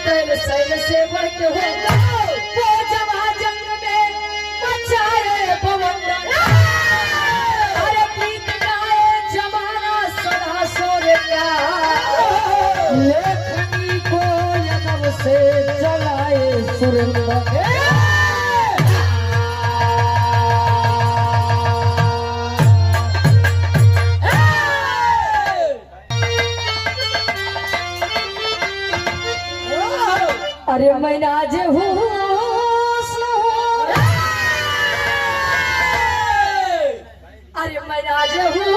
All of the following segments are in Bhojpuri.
पैदल सैल से बढ़ के होगा वो जवा जंग में मचाए बवंडर। अरे गीत गाए जमाना सदा सोरे का लेखनी को यदव से चलाए सुरेंद्र। अरे मैं आज हूँ अरे मैं आज हूँ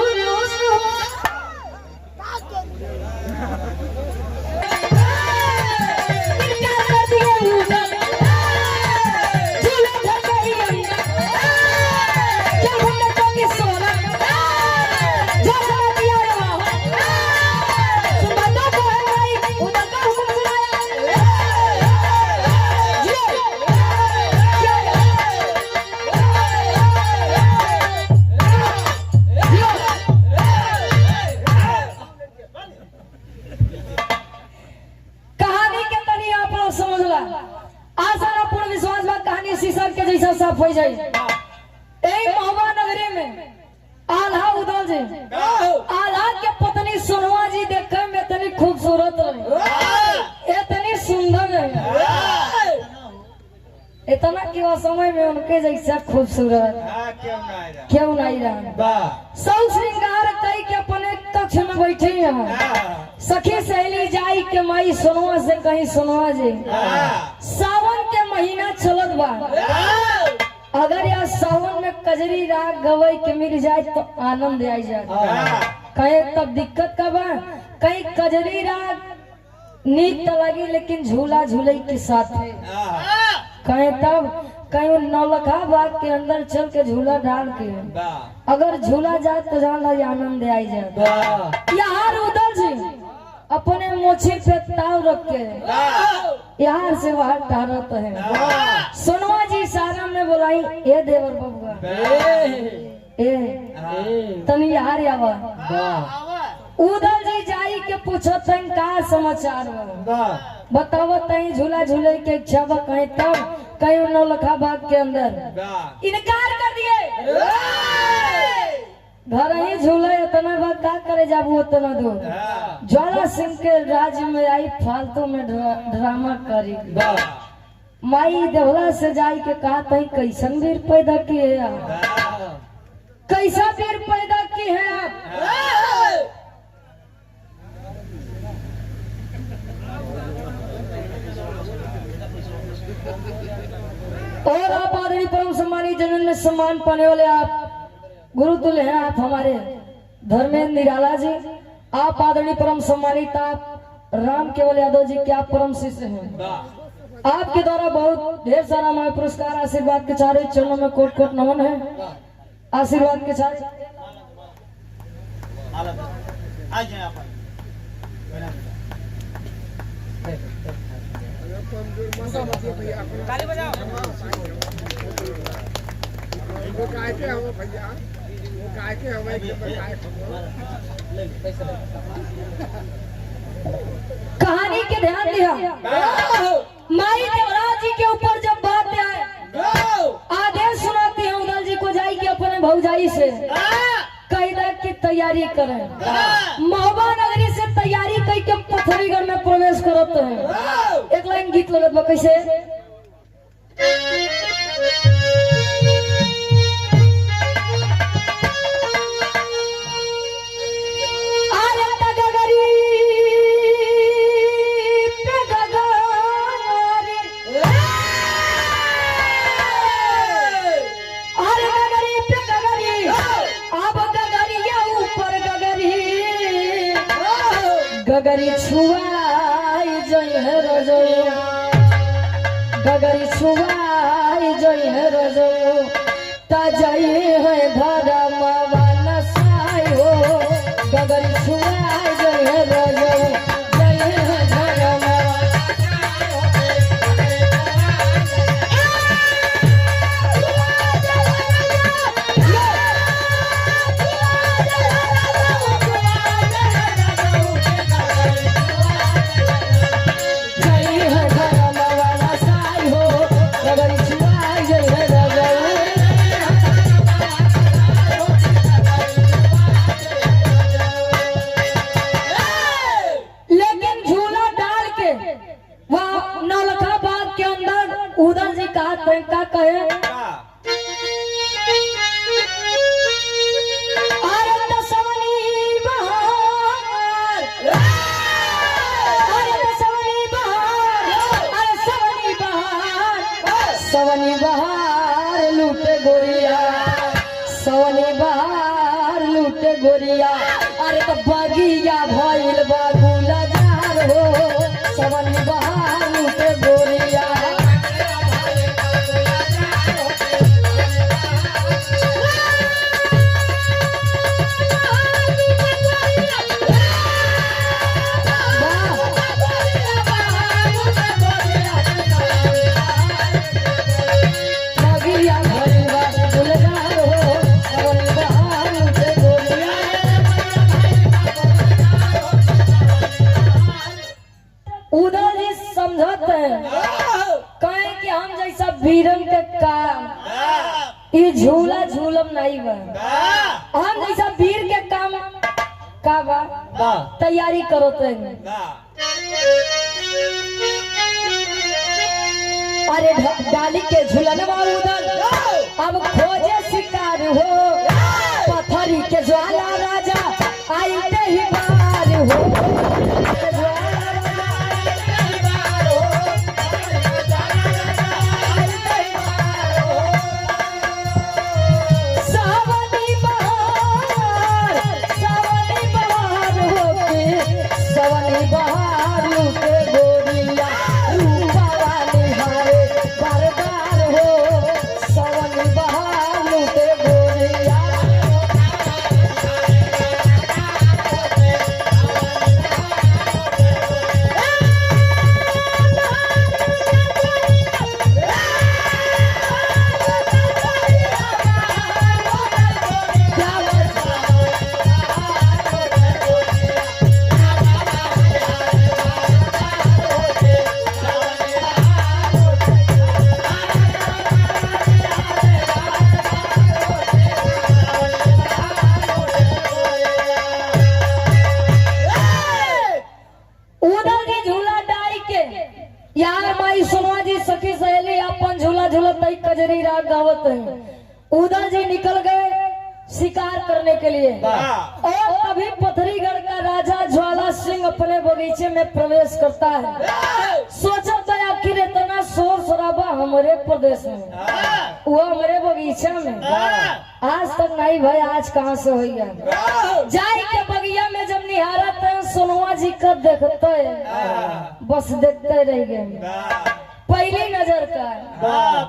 साफ हो जाए। महुआ नगरी में आल्हा उदल जी आल्हा के पत्नी सोनवा जी देखे में इतनी खूबसूरत रहे, इतनी सुंदर रहे, इतना कि वो समय में उनके जैसा खूबसूरत क्यों नहीं रहा। सब श्रृंगार कई के अपने कक्ष में बैठे हैं, सखी सहेली जाई के माई सोनवा से कहीं सोनवा जी सावन के महीना चलत बा, अगर यह सावन में कजरी राग गवई के मिल जाए तो आनंद आ जाए। कहीं तब दिक्कत का बा, कहीं कजरी राग नीक तो लगी लेकिन झूला झूले के साथ है, कहीं तब कहीं नौलखा बाग के अंदर चल के झूला डाल के अगर झूला जाए तो जान लगे आनंद आ जाए। यहाँ उदल जी अपने मोछे पे ताव रख के यहाँ से बाहर टहरत है। सोनवा जी सारा में बोलाई ए देवर बबुआ ए तनी यार आवा। उदल जी जाई के पूछत का समाचार बताओ तई झूला झूले के इच्छा बा, कहीं तब कहीं नौलखा बाग के अंदर इनकार कर दिए। घर ही झूले इतना बात का करे जाबू उतना दूर ज्वाला सिंह के राज्य में आई फालतू में ड्रामा करी। माई देवला से जाई के कहा तई कैसन वीर पैदा किए आप, कैसा वीर पैदा किए हैं आप। और आप आदरणीय परम सम्मानित जमीन में सम्मान पाने वाले आप गुरु तुल्य हैं, आप हमारे धर्मेंद्र निराला जी, आप आदरणीय परम सम्मानित आप राम केवल यादव जी के आप परम शिष्य हैं। आपके द्वारा बहुत ढेर सारा हमारे पुरस्कार आशीर्वाद के चारों चरणों में कोट कोट नमन है। आशीर्वाद के चारों कहानी के ध्यान दिया माई देवराज जी के ऊपर जब बात आए आदेश सुनाती है उदल जी को जाई के अपने भौजाई से कायदा की तैयारी करें। महुआ नगरी से तैयारी करके पथरीगढ़ में प्रवेश करते हैं। एक लाइन गीत लगत बा कैसे गगरी छुआई जय है रजो, गगरी छुआई जय है रजो, ता जय है धर्म वनसाई हो। गगरी छुआई जय है रजो, जय है धर्म जय है वहाँ नौलखा बाग के अंदर उदल जी कहा का कहे सवनी बहार लूटे गोरिया, सवनी बहार लूटे गोरिया, अरे तो बगिया भइल बगुला जार हो, सवनी बहार लूटे गोरिया। उधर ही समझते हैं कहे कि हम जैसा वीरन के काम ये झूला झूलम नहीं बा, हम जैसा वीर के काम का बा तैयारी करो थे। अरे डाली के झूलनवा उधर अब खोजे शिकार हो, पत्थरी के ज्वाला राजा आइते ही बार हो, सखी सहेली अपन झूला झूलत कजरी राग गावत है। उदल जी निकल गए शिकार करने के लिए और तभी पथरीगढ़ का राजा ज्वाला सिंह अपने बगीचे में प्रवेश करता है। सोचा तो आखिर इतना शोर शराबा हमारे प्रदेश में, वो हमारे बगीचा में आज तक नहीं भाई, आज कहाँ से हो गया। जाए के बगिया में जब निहारत है सोनवा जी का देखते है, बस देखते रह गए। पहली नजर का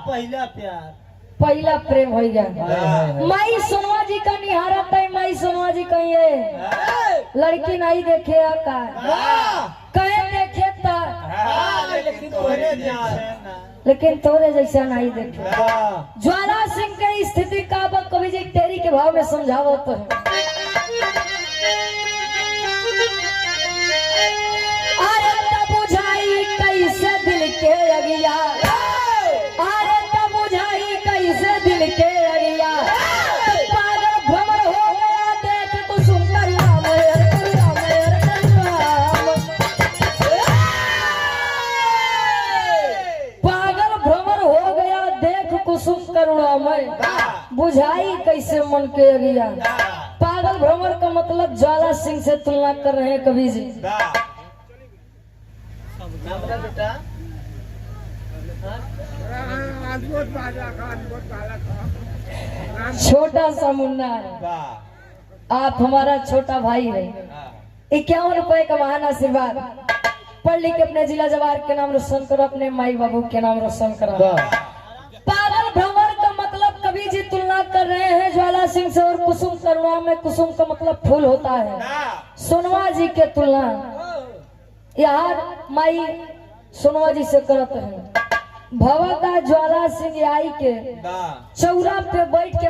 पहला प्यार, पहला प्रेम हो गया। माई सोनवा जी का निहारत है, माई सोनवा जी कही है लड़की नहीं देखे का कहे देखे लेकिन तोरे जैसा नहीं देखे। ज्वाला सिंह के स्थिति का कवि जी तेरी के भाव में समझावत है। अरे तब बुझाई कैसे दिल के अगिया, अरे तब बुझाई कैसे दिल के अगिया, पागल भ्रमर हो गया देख कुसुम का राम, पागल भ्रमर हो गया देख कुसुम करुणामय, बुझाई कैसे मन के अगिया। पागल भ्रमर का मतलब ज्वाला सिंह से तुलना कर रहे हैं कवि जी। बेटा छोटा सा मुन्ना है, आप हमारा छोटा भाई है। 51 रुपए का महान आशीर्वाद, पढ़ लिख के अपने जिला जवार के नाम रोशन करो, अपने माई बाबू के नाम रोशन करो। पागल भ्रमर का मतलब कवि जी तुलना कर रहे हैं ज्वाला सिंह से, और कुसुम करुणा में कुसुम का मतलब फूल होता है। सोनवा जी के तुलना यहाँ माई सोनवा जी से करते हैं। भवा का ज्वाला सिंह आई के चौरा पे बैठ के